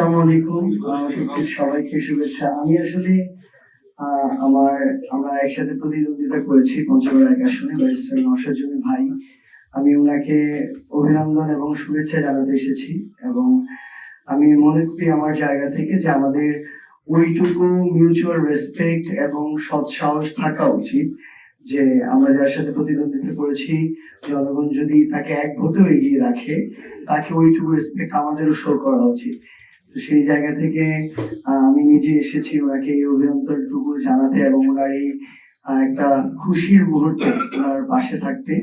আসসালামু আলাইকুম। উপস্থিত সবাইকে শুভেচ্ছা। আমি আসলে আমরা একসাথে প্রতিদ্বন্দ্বিতা করেছি পঞ্চগড় ১ আসনে ব্যারিস্টার নওশাদ জুনি ভাই। আমি উনাকে অভিনন্দন এবং শুভেচ্ছা জানাতে এসেছি এবং আমি মনে করি আমার জায়গা থেকে যে আমাদের ওইটুকু মিউচুয়াল রেসপেক্ট এবং সৎ সাহস থাকা উচিত যে আমরা যার সাথে প্রতিদ্বন্দ্বিতা করেছি জনগণ যদি তাকে এক ভোটেও এগিয়ে রাখে তাকে ওইটুকু রেসপেক্ট আমাদেরও শো করা উচিত। তো সেই জায়গা থেকে আমি নিজে এসেছি ওনাকে এই অভিনন্দনটুকু জানাতে এবং ওনার এই একটা খুশির মুহূর্তে ওনার পাশে থাকতে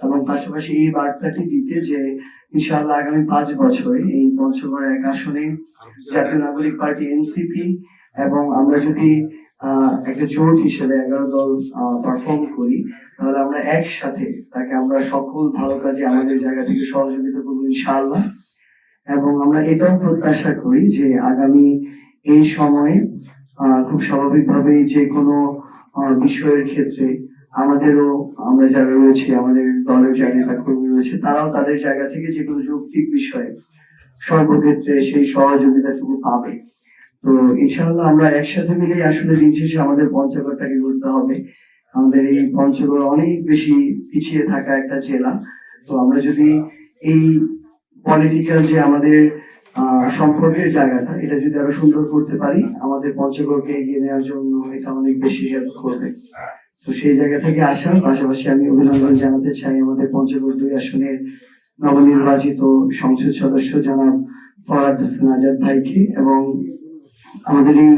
এবং পাশাপাশি এই বার্তাটি দিতে যে ইনশাআল্লাহ আগামী 5 বছরে এই পঞ্চগড় 1 আসনে জাতীয় নাগরিক পার্টি এনসিপি এবং আমরা যদি একটা জোট হিসেবে 11 দল পারফর্ম করি তাহলে আমরা একসাথে তাকে আমরা সকল ভালো কাজে আমাদের জায়গা থেকে সহযোগিতা করবো ইনশাআল্লাহ। এবং আমরা এটাও প্রত্যাশা করি যে আগামী এই সময়ে খুব স্বাভাবিকভাবে যে কোনো বিষয়ের ক্ষেত্রে আমাদেরও আমরা যারা রয়েছে আমাদের দলের যারা নেতা কর্মী রয়েছে তারাও তাদের জায়গা থেকে যে কোনো যৌক্তিক বিষয়ে সর্বক্ষেত্রে সেই সহযোগিতাটুকু পাবে। তো ইনশাআল্লাহ আমরা একসাথে মিলে আসলে দিন শেষে আমাদের পঞ্চগড়টাকে করতে হবে। আমাদের এই পঞ্চগড় অনেক বেশি পিছিয়ে থাকা একটা জেলা। তো আমরা যদি এই পলিটিক্যাল যে আমাদের সম্পর্কের জায়গাটা এটা যদি আরো সুন্দর করতে পারি আমাদের পঞ্চগড়কে এগিয়ে নেওয়ার জন্য এটা অনেক বেশি হেল্প করবে। তো সেই জায়গা থেকে আসার পাশাপাশি আমি অভিনন্দন জানাতে চাই আমাদের পঞ্চগড় 2 আসনের নবনির্বাচিত সংসদ সদস্য জনাব ফরহাদ হোসেন আজাদ ভাইকে এবং আমাদের এই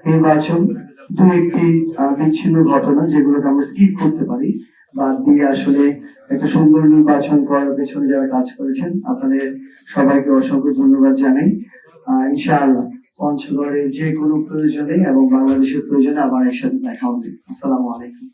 নির্বাচন দু একটি বিচ্ছিন্ন ঘটনা যেগুলোকে আমরা স্কিপ করতে পারি বাদ দিয়ে আসলে একটা সুন্দর নির্বাচন করার পেছনে যারা কাজ করেছেন আপনাদের সবাইকে অসংখ্য ধন্যবাদ জানাই। ইনশাআল্লাহ পঞ্চগড়ের যে কোনো প্রয়োজনে এবং বাংলাদেশের প্রয়োজনে আবার একসাথে দেখা হবে। আসসালামু আলাইকুম।